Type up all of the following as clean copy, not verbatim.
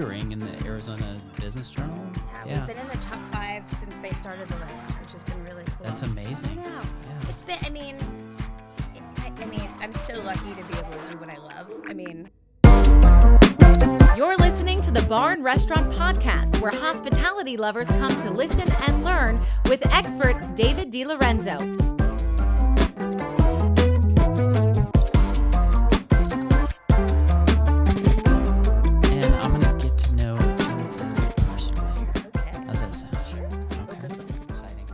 tutoring in the Arizona Business Journal. Yeah, we've been in the top 5 since they started the list, which has been really cool. That's amazing. I know. Yeah. It's been, I mean, I'm so lucky to be able to do what I love. You're listening to the Bar and Restaurant Podcast, where hospitality lovers come to listen and learn with expert David DiLorenzo. And I'm going to get to know Jennifer personally here. Okay. How's that sound? Sure. Okay. Exciting.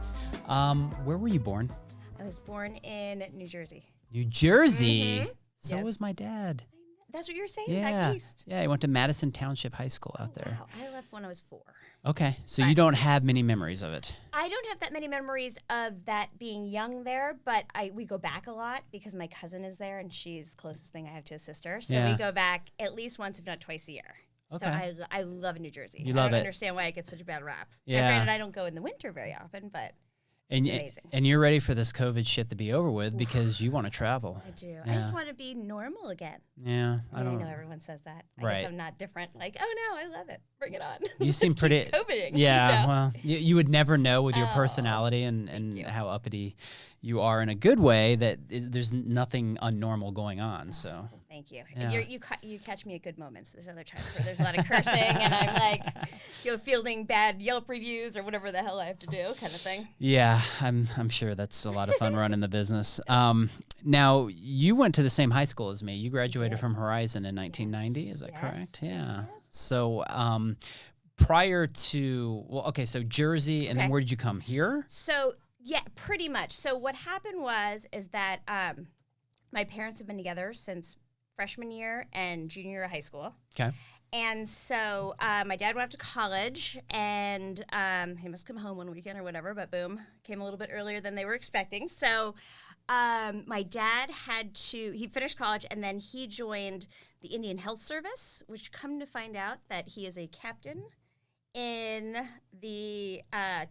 Where were you born? I was born in New Jersey. New Jersey? Mm-hmm. So Yes. was my dad. That's what you're saying? Yeah. Back east? Yeah, I went to Madison Township High School out there. Wow. I left when I was 4. Okay, so you But- don't have many memories of it. I don't have that many memories of that being young there, but we go back a lot because my cousin is there and she's the closest thing I have to a sister. So Yeah. we go back at least once, if not twice a year. Okay. So I love New Jersey. You love I don't it. understand why it gets such a bad rap. Yeah. Now, granted, I don't go in the winter very often, but And it's amazing. And you're ready for this COVID shit to be over with because you want to travel. I do. Yeah. I just want to be normal again. Yeah, I know everyone says that. I Right. guess I'm not different. Like, oh no, I love it. Bring it on. You seem Let's pretty. keep COVIDing. Yeah, You know? well, you would never know with your Oh, personality and you. how uppity you are in a good way that there's nothing unnormal going on. So Well, thank you. Yeah. And you catch me at good moments. There's other times where there's a lot of cursing and I'm like, fielding bad Yelp reviews or whatever the hell I have to do, kind of thing. yeah, I'm sure that's a lot of fun running the business. Now you went to the same high school as me. You graduated did. from Horizon in 1990. Is that Yes, correct? yes, Yeah. yes. So prior to so Jersey, and then Okay. where did you come here? So yeah, pretty much. So what happened is that my parents have been together since freshman year and junior year of high school. Okay. And so my dad went off to college, and he must come home one weekend or whatever, but boom, came a little bit earlier than they were expecting. So my dad he finished college, and then he joined the Indian Health Service, which come to find out that he is a captain in the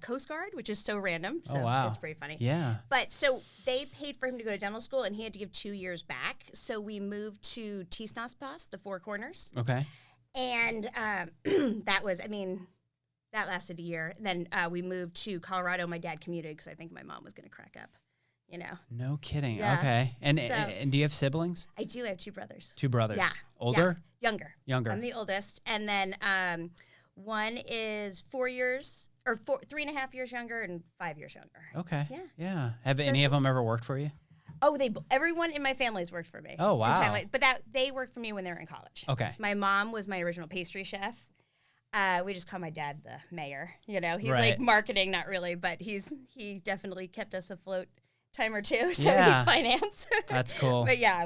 Coast Guard, which is so random. So Oh, wow. it's pretty funny. Yeah. But so they paid for him to go to dental school, and he had to give 2 years back. So we moved to Tisnaspas, the Four Corners. Okay. And that lasted a year. Then we moved to Colorado. My dad commuted because I think my mom was going to crack up, No kidding. Yeah. Okay. And So- and do you have siblings? I do have 2 brothers. 2 brothers. Yeah. Older? Yeah. Younger. Younger. I'm the oldest. And then one is 3.5 years younger and 5 years younger. Okay. Yeah. Yeah. Have So any of them ever worked for you? Oh, everyone in my family's worked for me. Oh, wow. But they worked for me when they were in college. Okay. My mom was my original pastry chef. We just call my dad the mayor. He's Right. like marketing, not really, but he definitely kept us afloat time or two. So Yeah. he's finance. That's cool. But yeah,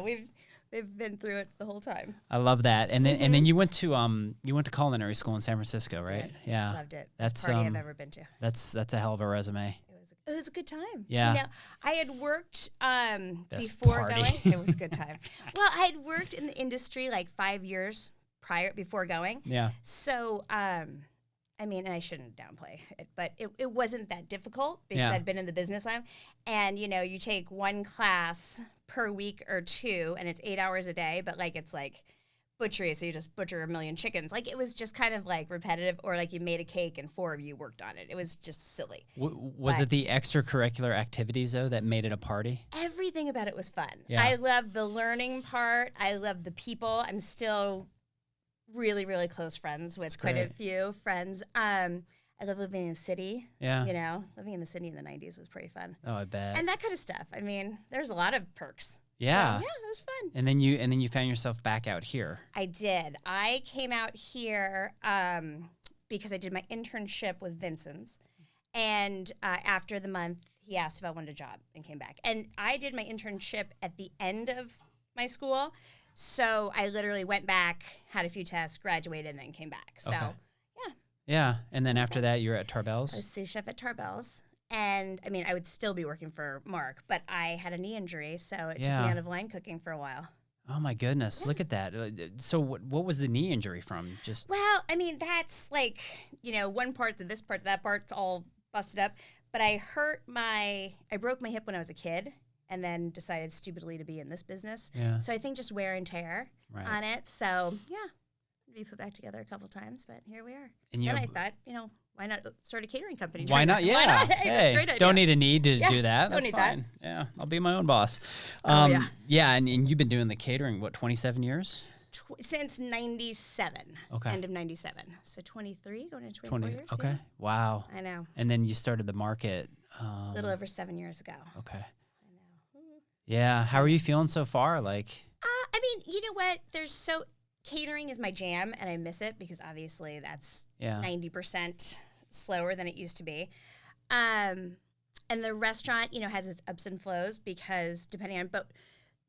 they've been through it the whole time. I love that. And then you went to culinary school in San Francisco, right? Did. Yeah. Loved it. That's, Best party I've ever been to. That's a hell of a resume. It was a good time. Yeah. I had worked Best before party. going. It was a good time. Well, I had worked in the industry like 5 years before going. Yeah. So, and I shouldn't downplay it, but it wasn't that difficult because Yeah. I'd been in the business line. And, you take one class per week or 2, and it's 8 hours a day, but it's like butchery, so you just butcher a million chickens. It was just kind of repetitive, or you made a cake and 4 of you worked on it. It was just silly. Was it the extracurricular activities, though, that made it a party? Everything about it was fun. Yeah. I loved the learning part. I loved the people. I'm still really, really close friends with quite a great. few friends. I love living in the city. Yeah. Living in the city in the 90s was pretty fun. Oh, I bet. And that kind of stuff. There's a lot of perks. Yeah. So, yeah, it was fun. And then you found yourself back out here. I did. I came out here because I did my internship with Vincent's. And after the month, he asked if I wanted a job and came back. And I did my internship at the end of my school. So I literally went back, had a few tests, graduated, and then came back. So, Okay. yeah. Yeah. And then after that, you're at I was Tarbell's. sous chef at Tarbell's. And, I would still be working for Mark, but I had a knee injury, so it took me Yeah. out of line cooking for a while. Oh, my goodness. Look at that. So what was the knee injury from? Just Well, that's one part to this part to that part's all busted up. But I broke my hip when I was a kid and then decided stupidly to be in this business. Yeah. So I think just wear and tear Right. on it. So, yeah, be put back together a couple times, but here we are. And then I thought, why not start a catering company? Why not? Yeah. Why not? Hey, that's a great idea. Don't need to do that. Don't That's need fine. that. Yeah, I'll be my own boss. Yeah. And you've been doing the catering, what, 27 years? Since 97. Okay. End of 97. So 23, going into 24 years. Okay. Yeah. Wow. I know. And then you started the market. A little over 7 years ago. Okay. I know. Yeah. How are you feeling so far? I mean, you know what? Catering is my jam, and I miss it because obviously that's 90% slower than it used to be. And the restaurant, has its ups and flows because depending on, but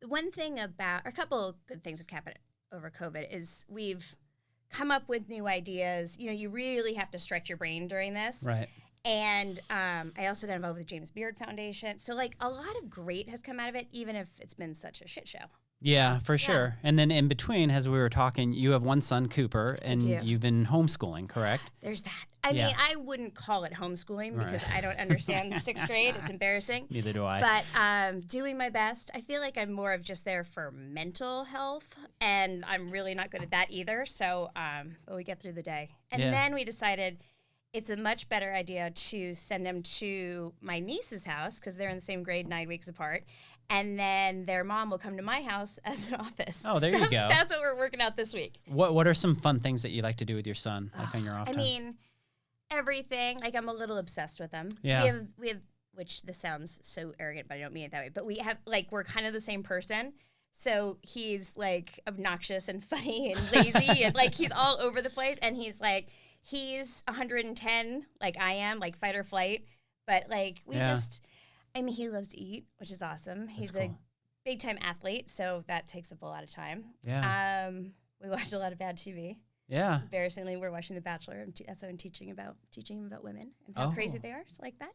one thing about, or a couple of good things have happened over COVID is we've come up with new ideas. You really have to stretch your brain during this. Right. And I also got involved with the James Beard Foundation. So, a lot of great has come out of it, even if it's been such a shit show. Yeah, for sure. And then in between, as we were talking, you have one son, Cooper, and you've been homeschooling, correct? There's that. I mean, I wouldn't call it homeschooling because I don't understand sixth grade. It's embarrassing. Neither do I. But doing my best. I feel like I'm more of just there for mental health, and I'm really not good at that either. So, but we get through the day. And then we decided it's a much better idea to send them to my niece's house because they're in the same grade 9 weeks apart. And then their mom will come to my house as an office. Oh, there you go. That's what we're working out this week. What are some fun things that you like to do with your son, on your off time? I mean, everything. I'm a little obsessed with him. Yeah. We have, which this sounds so arrogant, but I don't mean it that way. But we have, we're kind of the same person. So he's obnoxious and funny and lazy and he's all over the place. And he's 110 like I am, fight or flight. But he loves to eat, which is awesome. He's a big time athlete, so that takes up a lot of time. Yeah. We watch a lot of bad TV. Yeah. Embarrassingly, we're watching The Bachelor. That's what I'm teaching him about women and how crazy they are. It's like that.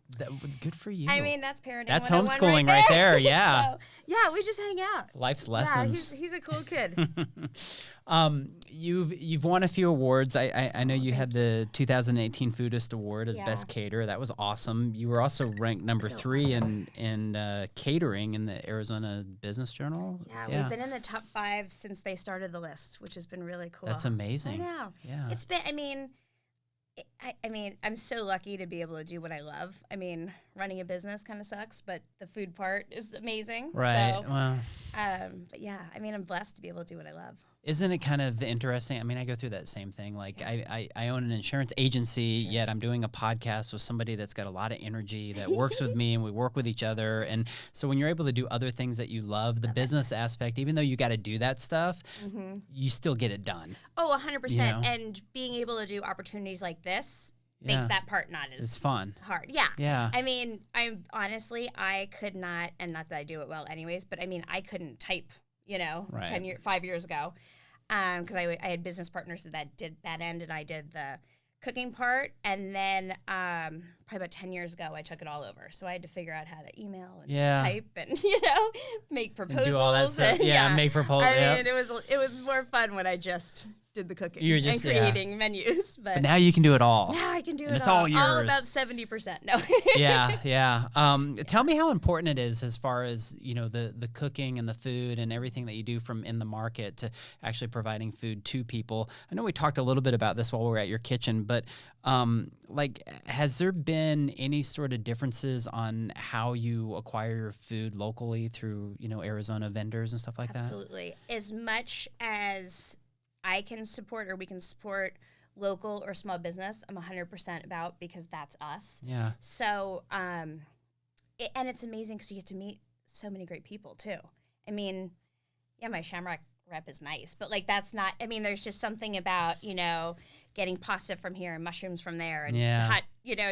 Good for you. I mean, that's parenting. That's 101 homeschooling right there. Yeah. So, yeah, we just hang out. Life's lessons. Yeah, he's a cool kid. You've won a few awards. I know you had the 2018 Foodist Award as Best Caterer. That was awesome. You were also ranked number 3 in catering in the Arizona Business Journal. Yeah, we've been in the top 5 since they started the list, which has been really cool. That's amazing. I know. Yeah. It's been. I mean, I'm so lucky to be able to do what I love. I mean, running a business kind of sucks, but the food part is amazing. Right. So, well. But yeah, I'm blessed to be able to do what I love. Isn't it kind of interesting? I mean, I go through that same thing. I own an insurance agency, yet I'm doing a podcast with somebody that's got a lot of energy that works with me, and we work with each other. And so when you're able to do other things that you love, the business aspect, even though you got to do that stuff, you still get it done. Oh, 100%. And being able to do opportunities like this makes that part not as it's fun. hard. Yeah. Yeah. I mean, I could not, and not that I do it well anyways, but I couldn't type, 5 years ago. Because I had business partners that did that end, and I did the cooking part. And then probably about 10 years ago, I took it all over. So I had to figure out how to email and type and, make proposals. And do all that stuff. And, make proposals. I mean, it was more fun when I just did the cooking and creating menus. But now you can do it all. Now I can do and it it's all yours. All about 70%. No. Yeah. Tell me how important it is as far as, the cooking and the food and everything that you do from in the market to actually providing food to people. I know we talked a little bit about this while we were at your kitchen, but has there been any sort of differences on how you acquire your food locally through, Arizona vendors and stuff like that? Absolutely. As much as I can support or we can support local or small business, I'm 100% about, because that's us. Yeah. So, and it's amazing because you get to meet so many great people too. I mean, my Shamrock rep is nice, but that's not, there's just something about, getting pasta from here and mushrooms from there and hot,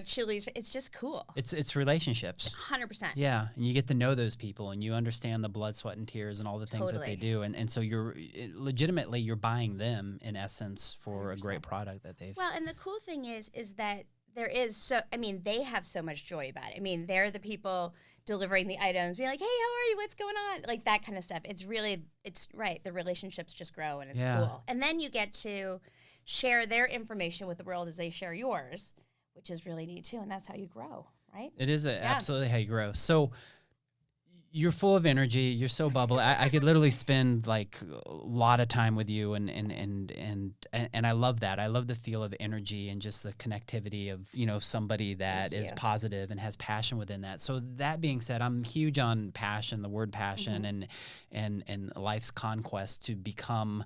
chilies. It's just cool. It's relationships. 100%. Yeah. And you get to know those people and you understand the blood, sweat, and tears and all the things that they do. And so you're buying them in essence for 100%. A great product that they've. Well, and the cool thing is that there is they have so much joy about it. They're the people delivering the items, being like, hey, how are you? What's going on? That kind of stuff. It's right. The relationships just grow and it's cool. And then you get to share their information with the world as they share yours, which is really neat too. And that's how you grow, right? It is absolutely how you grow. So You're full of energy. You're so bubbly. I could literally spend like a lot of time with you, and I love that. I love the feel of energy and just the connectivity of, you know, somebody that is positive and has passion within that. So that being said, I'm huge on passion, the word passion, and life's conquest to become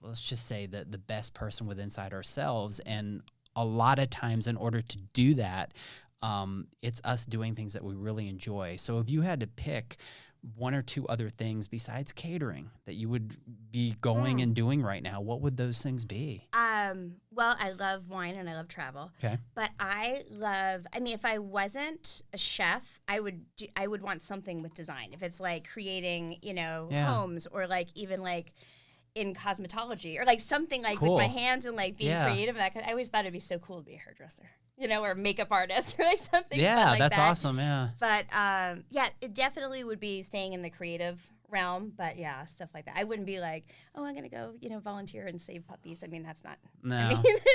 let's just say the best person within inside ourselves. And a lot of times, in order to do that, it's us doing things that we really enjoy. So if you had to pick one or two other things besides catering that you would be going and doing right now, what would those things be? Well, I love wine and I love travel. Okay. But I mean, if I wasn't a chef, I would want something with design. If it's like creating, you know, homes, or like even like in cosmetology, or like something like with my hands and like being creative. And that I always thought it'd be so cool to be a hairdresser, you know, or makeup artist, or like something. Yeah, like that's that. awesome. Yeah. But yeah, it definitely would be staying in the creative realm. But yeah, stuff like that. I wouldn't be like, oh, I'm gonna go, you know, volunteer and save puppies. I mean, that's not. No.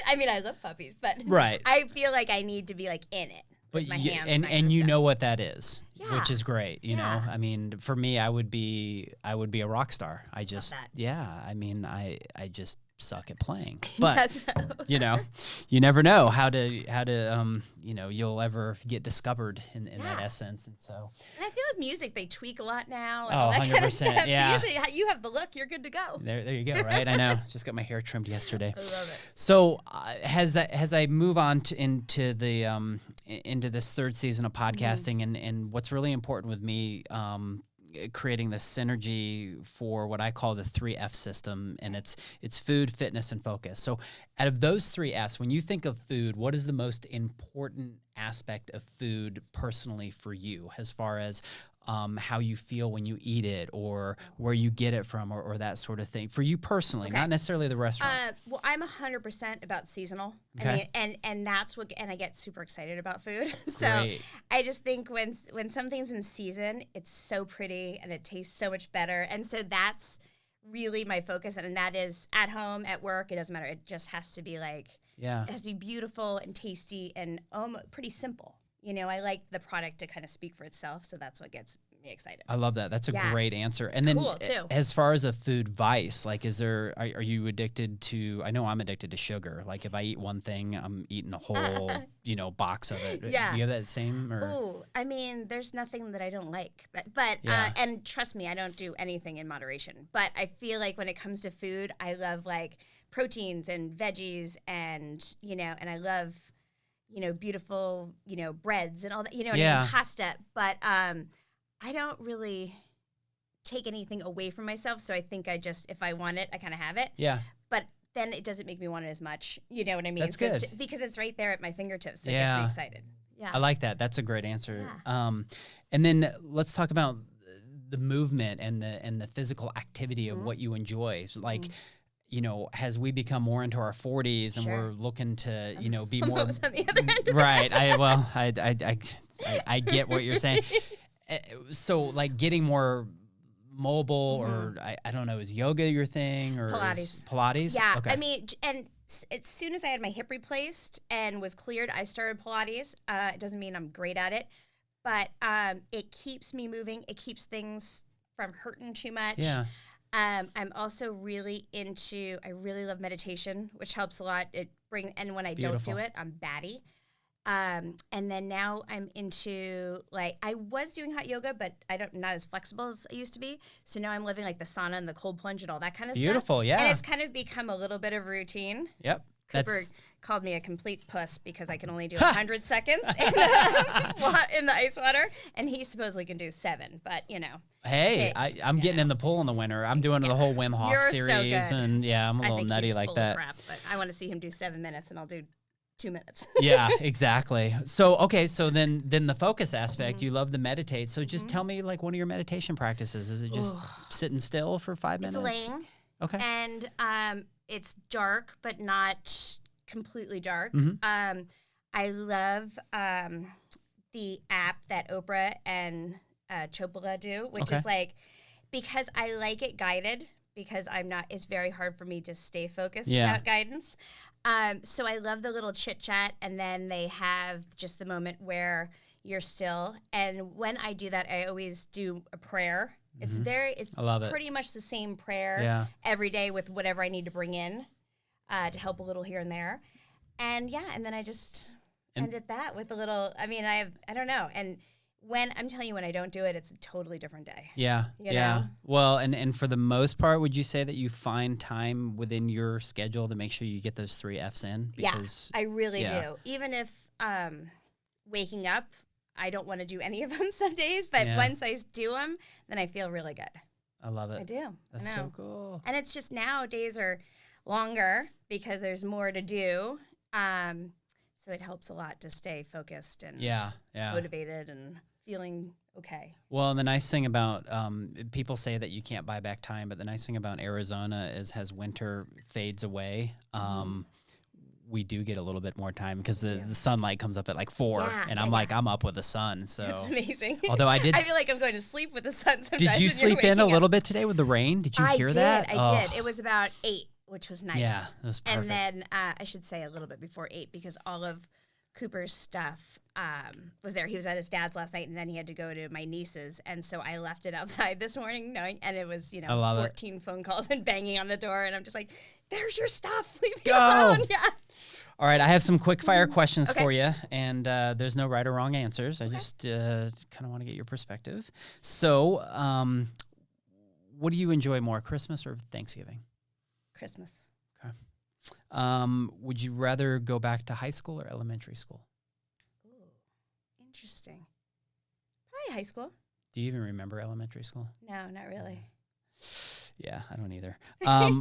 I mean, I love puppies, but right. I feel like I need to be like in it. But my hands and you know what that is, Yeah. which is great. You know, I mean, for me, I would be a rock star. I just, I mean, I just suck at playing, but you know, you never know how to you know, you'll ever get discovered in that essence. And so, and I feel with music, they tweak a lot now. And all that 100%. Kind of stuff. Yeah. So usually you have the look, you're good to go. There you go. Right. I know. Just got my hair trimmed yesterday. I love it. So as I move on into this third season of podcasting, and what's really important with me, creating the synergy for what I call the 3F system, and it's food, fitness, and focus. So out of those 3 Fs, when you think of food, what is the most important aspect of food personally for you, as far as how you feel when you eat it, or where you get it from, or that sort of thing for you personally, not necessarily the restaurant? Well, I'm 100% about seasonal. Okay. I mean, and that's what, and I get super excited about food. So Great. I just think when something's in season, it's so pretty and it tastes so much better. And so that's really my focus. And that is at home, at work, it doesn't matter. It just has to be like, it has to be beautiful and tasty and pretty simple. You know, I like the product to kind of speak for itself, so that's what gets me excited. I love that. That's a great answer. It's and then, cool, too. As far as a food vice, like, are you addicted to? I know I'm addicted to sugar. Like, if I eat one thing, I'm eating a whole, you know, box of it. Yeah. Do you have that same? Oh, I mean, there's nothing that I don't like, but and trust me, I don't do anything in moderation. But I feel like when it comes to food, I love like proteins and veggies, and you know, and I love, you know, beautiful, you know, breads and all that, you know, and pasta. But I don't really take anything away from myself. So I think I just, if I want it, I kind of have it. Yeah. But then it doesn't make me want it as much. You know what I mean? That's good. Because it's right there at my fingertips. So it gets me excited. Yeah. I like that. That's a great answer. Yeah. And then let's talk about the movement and the physical activity of what you enjoy. Like, you know, as we become more into our 40s and we're looking to, you know, be more on the other end. Right. I get what you're saying. So like getting more mobile, or I don't know, is yoga your thing, or Pilates? Yeah. Okay. I mean, and as soon as I had my hip replaced and was cleared, I started Pilates. It doesn't mean I'm great at it, but it keeps me moving. It keeps things from hurting too much. Yeah. I'm also really I really love meditation, which helps a lot. And when I don't do it, I'm batty. And then now I'm into, like, I was doing hot yoga, but not as flexible as I used to be. So now I'm living like the sauna and the cold plunge and all that kind of stuff. Beautiful, yeah. And it's kind of become a little bit of a routine. Yep. Cooper called me a complete puss because I can only do 100 seconds in the ice water, and he supposedly can do 7. But you know, hey, I'm getting in the pool in the winter. I'm doing the whole Wim Hof series, so and I'm a little nutty like that. Of crap, but I want to see him do 7 minutes, and I'll do 2 minutes. Yeah, exactly. So then the focus aspect, you love to meditate. So just tell me, like, one of your meditation practices. Is it just sitting still for 5 minutes? It's laying. Okay. And it's dark, but not completely dark. I love the app that Oprah and Chopra do, which is like, because I like it guided, because it's very hard for me to stay focused without guidance. So I love the little chit chat, and then they have just the moment where, you're still. And when I do that, I always do a prayer. It's I love it. pretty much the same prayer every day with whatever I need to bring in to help a little here and there. And and then I just ended that with a little, I don't know. And when I'm telling you, when I don't do it, it's a totally different day. Yeah. You know? Well, and for the most part, would you say that you find time within your schedule to make sure you get those 3 F's in? Because, I really do. Even if waking up, I don't want to do any of them some days, but once I do them, then I feel really good. I love it. I do. That's so cool. And it's just now days are longer because there's more to do. So it helps a lot to stay focused and motivated and feeling okay. Well, and the nice thing about people say that you can't buy back time, but the nice thing about Arizona is as winter fades away, we do get a little bit more time because the sunlight comes up at like 4, and I'm I'm up with the sun. So it's amazing. Although I feel like I'm going to sleep with the sun sometimes. Did you sleep in a little bit today with the rain? Did you hear that? I did. It was about 8, which was nice. Yeah, it was perfect. And then I should say a little bit before 8 because all of Cooper's stuff was there. He was at his dad's last night, and then he had to go to my niece's, and so I left it outside this morning, and it was 14 phone calls and banging on the door, and I'm just like, "There's your stuff, leave me alone." Yeah. All right, I have some quick fire questions for you, and there's no right or wrong answers. I just kind of want to get your perspective. So, what do you enjoy more, Christmas or Thanksgiving? Christmas. Would you rather go back to high school or elementary school? Ooh, interesting. Probably high school. Do you even remember elementary school? No, not really. Yeah, I don't either.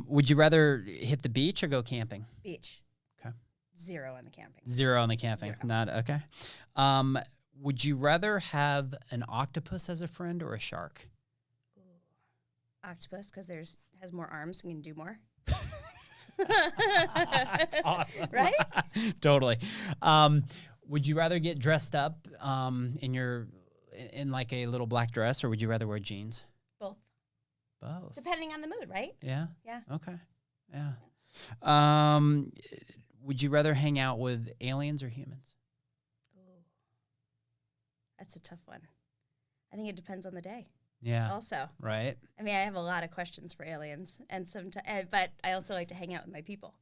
Would you rather hit the beach or go camping? Beach. Okay. 0 on the camping. 0 on the camping. 0. Not okay. Would you rather have an octopus as a friend or a shark? Ooh. Octopus, because has more arms and can do more. That's awesome. Right? Totally. Would you rather get dressed up in like a little black dress, or would you rather wear jeans? Both. Depending on the mood, right? Yeah. Yeah. Okay. Yeah. Would you rather hang out with aliens or humans? Ooh. That's a tough one. I think it depends on the day. Yeah. Also. Right. I have a lot of questions for aliens, and but I also like to hang out with my people.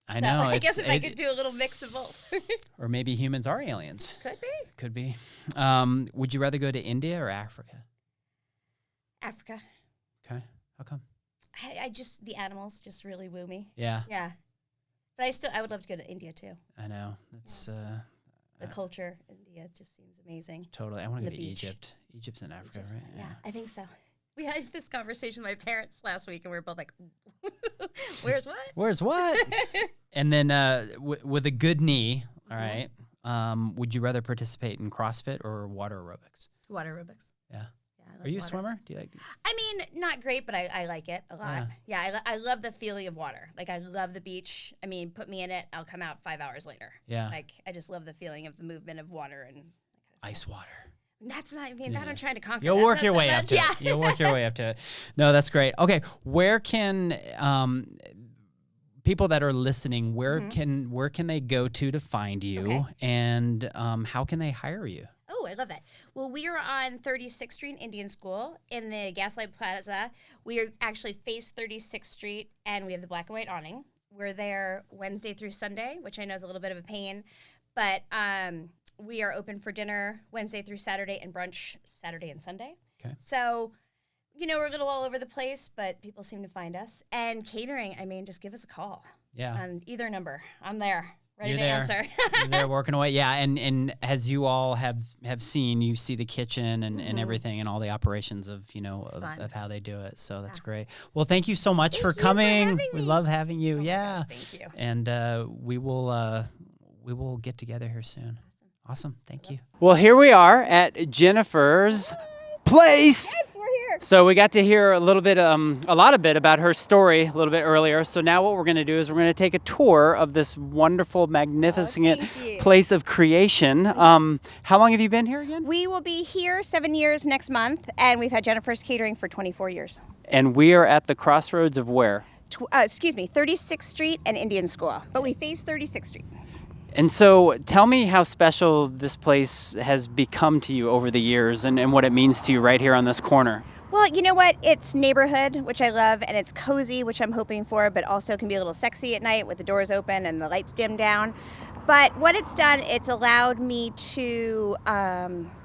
I know. I guess if I could do a little mix of both. Or maybe humans are aliens. Could be. Would you rather go to India or Africa? Africa. Okay. How come? I just, the animals just really woo me. Yeah. Yeah. But I would love to go to India too. I know. It's the culture, India just seems amazing. Totally. I want to go to beach. Egypt. Egypt's in Africa, right? Yeah, I think so. We had this conversation with my parents last week, and we were both like, "Where's what? Where's what?" And then with a good knee, all right, would you rather participate in CrossFit or water aerobics? Water aerobics. Yeah. Are you a swimmer? Do you like? Not great, but I like it a lot. Yeah, I love the feeling of water. Like, I love the beach. Put me in it, I'll come out 5 hours later. Yeah. Like, I just love the feeling of the movement of water and ice water. That's not. That I'm trying to conquer. You'll work your way up to it. You'll work your way up to it. No, that's great. Okay, where can people that are listening? Where can they go to find you, and how can they hire you? Oh, I love that. Well, we are on 36th Street in Indian School in the Gaslight Plaza. We are actually face 36th Street, and we have the black and white awning. We're there Wednesday through Sunday, which I know is a little bit of a pain, but we are open for dinner Wednesday through Saturday and brunch Saturday and Sunday. Okay. So, we're a little all over the place, but people seem to find us. And catering, just give us a call. Yeah. On either number. I'm there. Ready You're to there. answer. You're there working away. Yeah, and as you all have seen, you see the kitchen and everything and all the operations of of how they do it. So that's great. Well, thank you so much for coming. We love having you. Gosh, thank you. And we will get together here soon. Awesome. Thank you. Well, here we are at Jennifer's place. Yes, we're here. So we got to hear a little bit, a lot about her story a little bit earlier. So now what we're going to do is we're going to take a tour of this wonderful, magnificent place of creation. How long have you been here again? We will be here 7 years next month, and we've had Jennifer's Catering for 24 years. And we are at the crossroads of where? 36th Street and Indian School, but we face 36th Street. And so tell me how special this place has become to you over the years and what it means to you right here on this corner. Well, you know what? It's neighborhood, which I love, and it's cozy, which I'm hoping for, but also can be a little sexy at night with the doors open and the lights dimmed down. But what it's done, it's allowed me to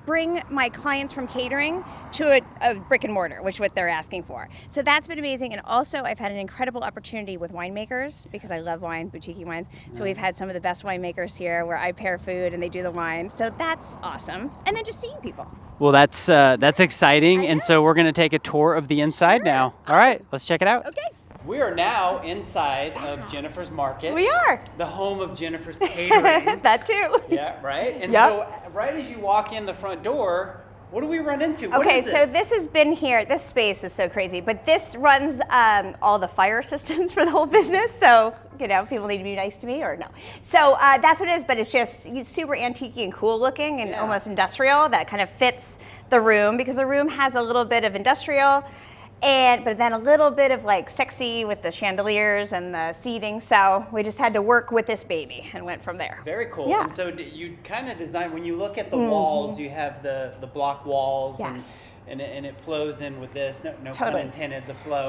bring my clients from catering to a brick and mortar, which is what they're asking for. So that's been amazing. And also, I've had an incredible opportunity with winemakers because I love wine, boutique wines. So we've had some of the best winemakers here where I pair food and they do the wine. So that's awesome. And then just seeing people. Well, that's exciting. And so we're going to take a tour of the inside now. All right, let's check it out. Okay. We are now inside of Jennifer's Market. We are. The home of Jennifer's Catering. That too. Yeah, right? And Yep. so right as you walk in the front door, what do we run into? What Okay, is so this has been here. This space is so crazy, but this runs all the fire systems for the whole business. So, you know, people need to be nice to me or no. So that's what it is, but it's just super antique and cool looking and almost industrial. That kind of fits the room because the room has a little bit of industrial but then a little bit of like sexy with the chandeliers and the seating. So we just had to work with this baby and went from there. Very cool. Yeah. And so you kind of design, when you look at the walls, you have the block walls. Yes. And it flows in with this. No Totally. pun intended, the flow.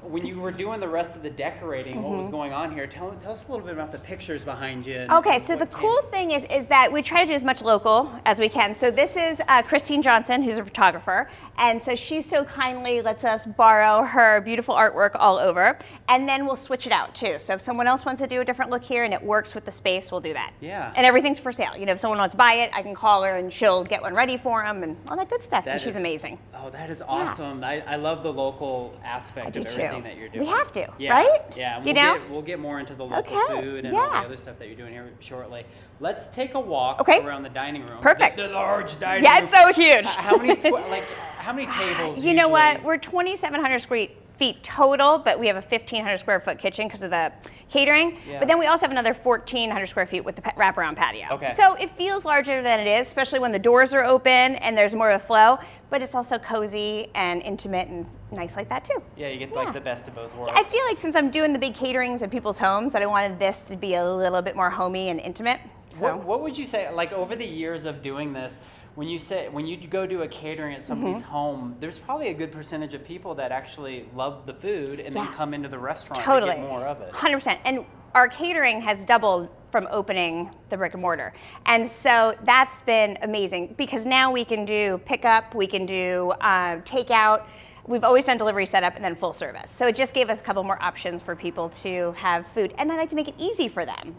When you were doing the rest of the decorating, what was going on here? Tell us a little bit about the pictures behind you. Okay, so the cool thing is that we try to do as much local as we can. So this is Christine Johnson, who's a photographer. And so she so kindly lets us borrow her beautiful artwork all over. And then we'll switch it out too. So if someone else wants to do a different look here and it works with the space, we'll do that. Yeah. And everything's for sale. You know, if someone wants to buy it, I can call her and she'll get one ready for them and all that good stuff. And she's amazing. Oh, that is awesome. I love the local aspect of everything that you're doing. We have to, Yeah. right? Yeah, and You know? we'll get more into the local food and all the other stuff that you're doing here shortly. Let's take a walk around the dining room. Perfect. The large dining room. Yeah, it's so huge. How many tables? You know what? We're 2,700 square feet total, but we have a 1,500 square foot kitchen because of the catering. Yeah. But then we also have another 1,400 square feet with the wraparound patio. Okay. So it feels larger than it is, especially when the doors are open and there's more of a flow. But it's also cozy and intimate and nice like that too. Yeah, you get like the best of both worlds. I feel like since I'm doing the big caterings at people's homes, that I wanted this to be a little bit more homey and intimate. So. What would you say, like over the years of doing this, when you go do a catering at somebody's home, there's probably a good percentage of people that actually love the food and then come into the restaurant to get more of it. 100%. And our catering has doubled from opening the brick and mortar. And so that's been amazing because now we can do pickup, we can do takeout. We've always done delivery setup and then full service. So it just gave us a couple more options for people to have food. And I like to make it easy for them.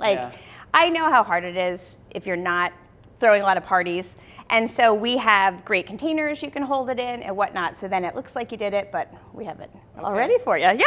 I know how hard it is if you're not throwing a lot of parties. And so we have great containers you can hold it in and whatnot. So then it looks like you did it, but we have it all ready for you. Yeah.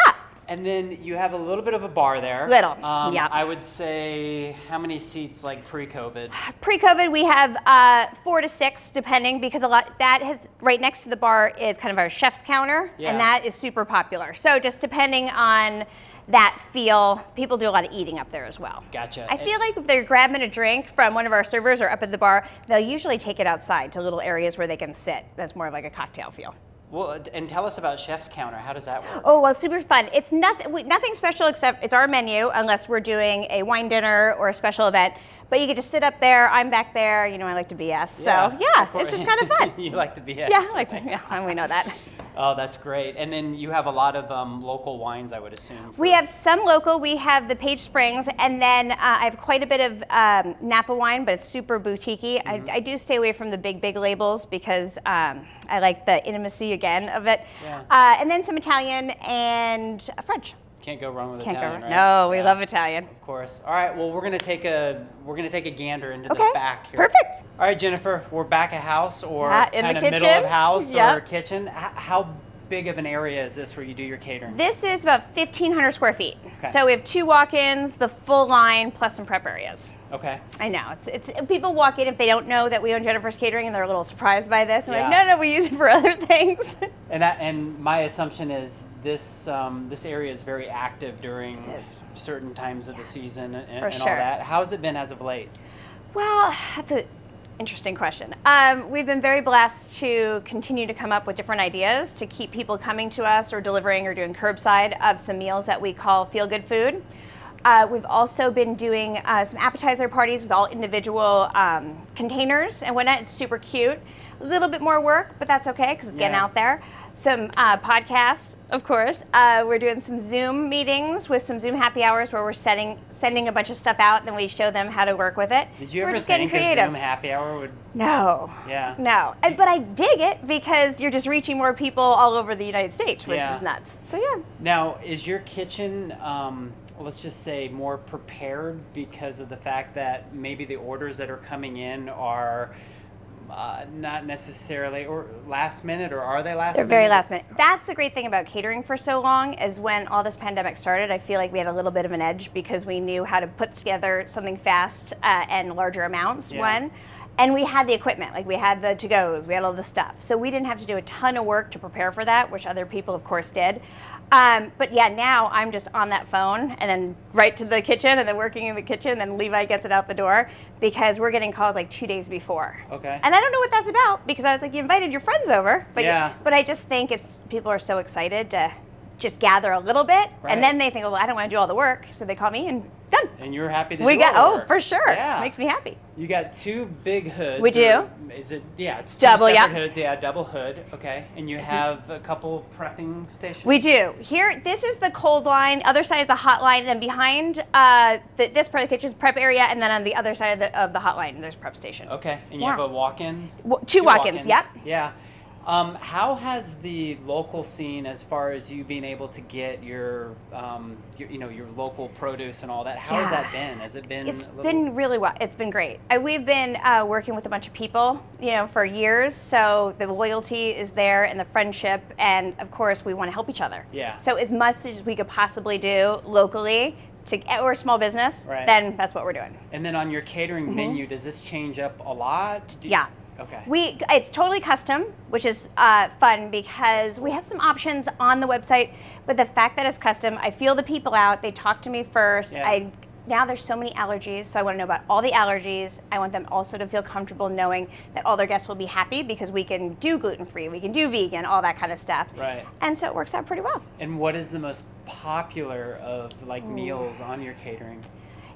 And then you have a little bit of a bar there. Little, yeah. I would say, how many seats like pre-COVID? Pre-COVID, we have 4 to 6, depending, because right next to the bar is kind of our chef's counter, and that is super popular. So just depending on that feel, people do a lot of eating up there as well. Gotcha. I feel like if they're grabbing a drink from one of our servers or up at the bar, they'll usually take it outside to little areas where they can sit. That's more of like a cocktail feel. Well, and tell us about Chef's Counter. How does that work? Oh, well, it's super fun. It's nothing special except it's our menu, unless we're doing a wine dinner or a special event. But you can just sit up there. I'm back there. You know, I like to BS. So yeah, it's just kind of fun. You like to BS. Yeah, I like to. Yeah, and we know that. Oh, that's great. And then you have a lot of local wines, I would assume. We have some local. We have the Page Springs, and then I have quite a bit of Napa wine, but it's super boutique-y. I do stay away from the big labels because I like the intimacy again of it. Yeah. And then some Italian and French. Can't go wrong with Italian, right? No, we love Italian. Of course. All right. Well, we're gonna take a gander into the back here. Perfect. All right, Jennifer. We're back at house or kind of kitchen. middle of house or kitchen. How big of an area is this where you do your catering? This is about 1,500 square feet. Okay. So we have 2 walk-ins, the full line, plus some prep areas. Okay. I know. It's people walk in if they don't know that we own Jennifer's Catering and they're a little surprised by this. I'm like, no, we use it for other things. And my assumption is this area is very active during certain times of the season and all that. How's it been as of late? Well, that's an interesting question. We've been very blessed to continue to come up with different ideas to keep people coming to us or delivering or doing curbside of some meals that we call feel-good food. We've also been doing some appetizer parties with all individual containers and whatnot. It's super cute. A little bit more work, but that's okay because it's getting out there. Some podcasts, of course. We're doing some Zoom meetings with some Zoom happy hours where we're sending a bunch of stuff out, and then we show them how to work with it. Did you ever think a Zoom happy hour would? No. Yeah. No. But I dig it because you're just reaching more people all over the United States, which is nuts. So yeah. Now, is your kitchen, let's just say, more prepared because of the fact that maybe the orders that are coming in are not necessarily or last minute, or are they last minute? They're very last minute. That's the great thing about catering for so long, is when all this pandemic started, I feel like we had a little bit of an edge because we knew how to put together something fast and larger amounts, one. And we had the equipment, like we had the to-goes, we had all the stuff. So we didn't have to do a ton of work to prepare for that, which other people, of course, did. But yeah, now I'm just on that phone and then right to the kitchen and then working in the kitchen, then Levi gets it out the door because we're getting calls like 2 days before. Okay. And I don't know what that's about because I was like, you invited your friends over. But but I just think people are so excited to just gather a little bit, and then they think, well, I don't want to do all the work, so they call me and done. And you're happy to do all the work. For sure. Yeah. Makes me happy. You got two big hoods. We do. Is it? Yeah, it's double. Two separate hoods. Yeah, double hood. Okay. And you have a couple prepping stations. We do. Here, this is the cold line. Other side is the hot line, and then behind this part of the kitchen is prep area, and then on the other side of the hot line, there's prep station. Okay. And you have a walk-in. Two walk-ins. Yep. Yeah. How has the local scene, as far as you being able to get your local produce and all that, how has that been? Has it been? It's been really well. It's been great. We've been working with a bunch of people, for years. So the loyalty is there and the friendship, and of course we want to help each other. Yeah. So as much as we could possibly do locally, or a small business, then that's what we're doing. And then on your catering menu, does this change up a lot? Yeah. Okay. It's totally custom, which is fun because we have some options on the website, but the fact that it's custom, I feel the people out, they talk to me first. Yeah. Now there's so many allergies, so I want to know about all the allergies. I want them also to feel comfortable knowing that all their guests will be happy because we can do gluten-free, we can do vegan, all that kind of stuff. Right. And so it works out pretty well. And what is the most popular of meals on your catering?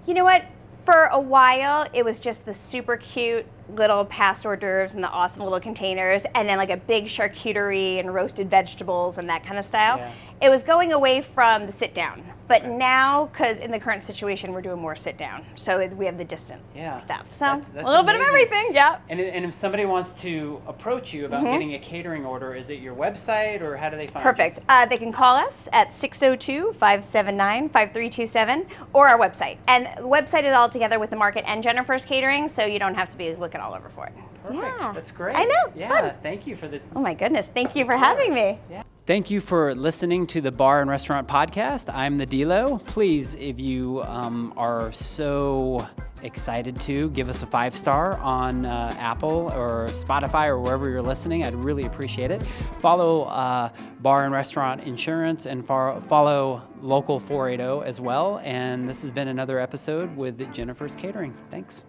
You know what? For a while, it was just the super cute little past hors d'oeuvres and the awesome little containers, and then like a big charcuterie and roasted vegetables and that kind of style. Yeah. It was going away from the sit down, but now, because in the current situation, we're doing more sit down, so we have the distant stuff. So that's a little bit of everything, yeah. And if somebody wants to approach you about getting a catering order, is it your website, or how do they find you? Perfect. They can call us at 602-579-5327 or our website. And the website is all together with the market and Jennifer's Catering, so you don't have to be looking all over for it. Perfect. Yeah. That's great. I know. It's fun. Thank you for the. Oh my goodness. Thank you for having me. Yeah. Thank you for listening to the Bar and Restaurant Podcast. I'm the Delo. Please, if you are so excited to, give us a 5-star on Apple or Spotify or wherever you're listening. I'd really appreciate it. Follow Bar and Restaurant Insurance and follow Local 480 as well. And this has been another episode with Jennifer's Catering. Thanks.